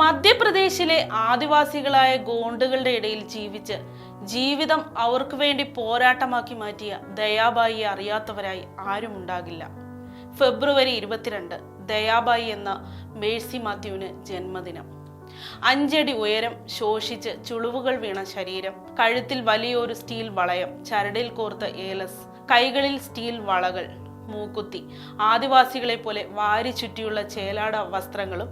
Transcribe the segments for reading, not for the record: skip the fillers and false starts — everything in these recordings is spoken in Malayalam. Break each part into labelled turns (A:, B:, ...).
A: മധ്യപ്രദേശിലെ ആദിവാസികളായ ഗോണ്ടുകളുടെ ഇടയിൽ ജീവിച്ച് ജീവിതം അവർക്ക് വേണ്ടി പോരാട്ടമാക്കി മാറ്റിയ ദയാബായിയെ അറിയാത്തവരായി ആരും ഉണ്ടാകില്ല. ഫെബ്രുവരി 22 ദയാബായി എന്ന മേഴ്സി മാത്യുവിന് ജന്മദിനം. 5 അടി ഉയരം, ശോഷിച്ച് ചുളിവുകൾ വീണ ശരീരം, കഴുത്തിൽ വലിയൊരു സ്റ്റീൽ വളയം, ചരടിൽ കോർത്ത ഏലസ്, കൈകളിൽ സ്റ്റീൽ വളകൾ, മൂക്കുത്തി, ആദിവാസികളെ പോലെ വാരി ചുറ്റിയുള്ള ചേലാട വസ്ത്രങ്ങളും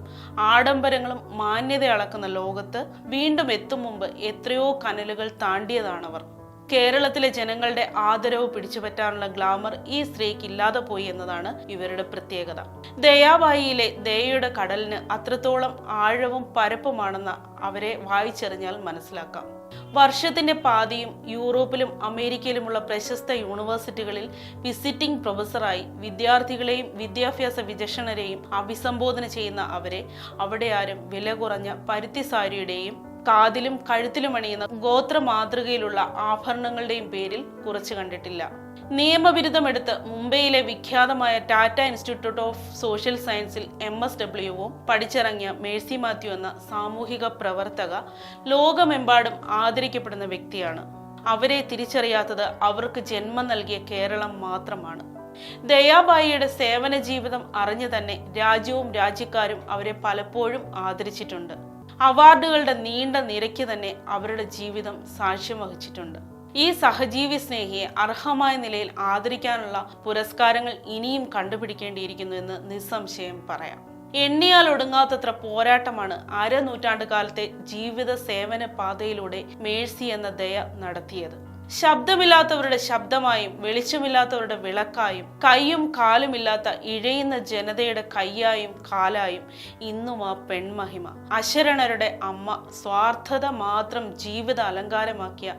A: ആഡംബരങ്ങളും മാന്യത അളക്കുന്ന ലോകത്ത് വീണ്ടും എത്തും മുമ്പ് എത്രയോ കനലുകൾ താണ്ടിയതാണവർ. കേരളത്തിലെ ജനങ്ങളുടെ ആദരവ് പിടിച്ചുപറ്റാനുള്ള ഗ്ലാമർ ഈ സ്ത്രീക്ക് ഇല്ലാതെ പോയി എന്നതാണ് ഇവരുടെ പ്രത്യേകത. ദയാബായിയിലെ ദയയുടെ കടലിന് അത്രത്തോളം ആഴവും പരപ്പുമാണെന്ന് അവരെ വായിച്ചെറിഞ്ഞാൽ മനസ്സിലാക്കാം. വർഷത്തിന്റെ പാതിയും യൂറോപ്പിലും അമേരിക്കയിലുമുള്ള പ്രശസ്ത യൂണിവേഴ്സിറ്റികളിൽ വിസിറ്റിംഗ് പ്രൊഫസറായി വിദ്യാർത്ഥികളെയും വിദ്യാഭ്യാസ വിചക്ഷണരെയും അഭിസംബോധന ചെയ്യുന്ന അവരെ അവിടെ ആരും വില കുറഞ്ഞ പരുത്തി സാരിയുടെയും കാതിലും കഴുത്തിലും അണിയുന്ന ഗോത്ര മാതൃകയിലുള്ള ആഭരണങ്ങളുടെയും പേരിൽ കുറച്ചു കണ്ടിട്ടില്ല. നിയമബിരുദമെടുത്ത് മുംബൈയിലെ വിഖ്യാതമായ ടാറ്റ ഇൻസ്റ്റിറ്റ്യൂട്ട് ഓഫ് സോഷ്യൽ സയൻസിൽ MSWവും പഠിച്ചിറങ്ങിയ മേഴ്സി മാത്യു എന്ന സാമൂഹിക പ്രവർത്തക ലോകമെമ്പാടും ആദരിക്കപ്പെടുന്ന വ്യക്തിയാണ്. അവരെ തിരിച്ചറിയാത്തത് അവർക്ക് ജന്മം നൽകിയ കേരളം മാത്രമാണ്. ദയാബായിയുടെ സേവന ജീവിതം അറിഞ്ഞു തന്നെ രാജ്യവും രാജ്യക്കാരും അവരെ പലപ്പോഴും ആദരിച്ചിട്ടുണ്ട്. അവാർഡുകളുടെ നീണ്ട നിരയ്ക്ക് തന്നെ അവരുടെ ജീവിതം സാക്ഷ്യം വഹിച്ചിട്ടുണ്ട്. ഈ സഹജീവി സ്നേഹിയെ അർഹമായ നിലയിൽ ആദരിക്കാനുള്ള പുരസ്കാരങ്ങൾ ഇനിയും കണ്ടുപിടിക്കേണ്ടിയിരിക്കുന്നു എന്ന് നിസ്സംശയം പറയാം. എണ്ണിയാൽ ഒടുങ്ങാത്തത്ര പോരാട്ടമാണ് അരനൂറ്റാണ്ട് കാലത്തെ ജീവിത സേവന പാതയിലൂടെ മേഴ്സി എന്ന ദയ നടത്തിയത്. ശബ്ദമില്ലാത്തവരുടെ ശബ്ദമായും വെളിച്ചമില്ലാത്തവരുടെ വിളക്കായും കൈയും കാലുമില്ലാത്ത ഇഴയുന്ന ജനതയുടെ കൈയായും കാലായും ഇന്നും ആ പെൺമഹിമ, അശരണരുടെ അമ്മ, സ്വാർത്ഥത മാത്രം ജീവിത അലങ്കാരമാക്കിയ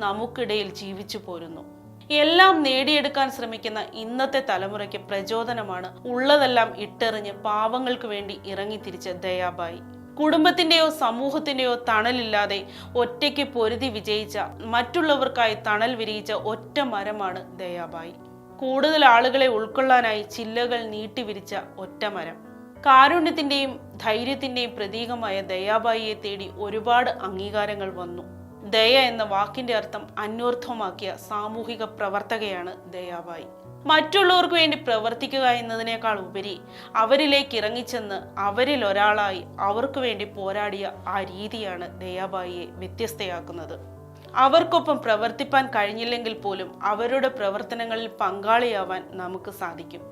A: നമുക്കിടയിൽ ജീവിച്ചു പോരുന്നു. എല്ലാം നേടിയെടുക്കാൻ ശ്രമിക്കുന്ന ഇന്നത്തെ തലമുറയ്ക്ക് പ്രചോദനമാണ് ഉള്ളതെല്ലാം ഇട്ടെറിഞ്ഞ് പാവങ്ങൾക്ക് വേണ്ടി ഇറങ്ങിത്തിരിച്ച ദയാബായി. കുടുംബത്തിന്റെയോ സമൂഹത്തിന്റെയോ തണലില്ലാതെ ഒറ്റയ്ക്ക് പൊരുതി വിജയിച്ച, മറ്റുള്ളവർക്കായി തണൽ വിരിയിച്ച ഒറ്റ മരമാണ് ദയാബായി. കൂടുതൽ ആളുകളെ ഉൾക്കൊള്ളാനായി ചില്ലകൾ നീട്ടിവിരിച്ച ഒറ്റ മരം. കാരുണ്യത്തിന്റെയും ധൈര്യത്തിന്റെയും പ്രതീകമായ ദയാബായിയെ തേടി ഒരുപാട് അംഗീകാരങ്ങൾ വന്നു. ദയ എന്ന വാക്കിന്റെ അർത്ഥം അന്വർത്ഥമാക്കിയ സാമൂഹിക പ്രവർത്തകയാണ് ദയാബായി. മറ്റുള്ളവർക്ക് വേണ്ടി പ്രവർത്തിക്കുക എന്നതിനേക്കാൾ ഉപരി അവരിലേക്ക് ഇറങ്ങിച്ചെന്ന് അവരിൽ ഒരാളായി അവർക്ക് വേണ്ടി പോരാടിയ ആ രീതിയാണ് ദയാബായിയെ വ്യത്യസ്തയാക്കുന്നത്. അവർക്കൊപ്പം പ്രവർത്തിപ്പാൻ കഴിഞ്ഞില്ലെങ്കിൽ പോലും അവരുടെ പ്രവർത്തനങ്ങളിൽ പങ്കാളിയാവാൻ നമുക്ക് സാധിക്കും.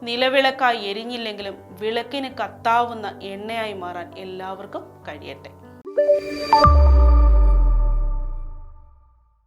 A: നിലവിളക്കായി എരിഞ്ഞില്ലെങ്കിലും വിളക്കിന് കത്താവുന്ന എണ്ണയായി മാറാൻ എല്ലാവർക്കും കഴിയട്ടെ.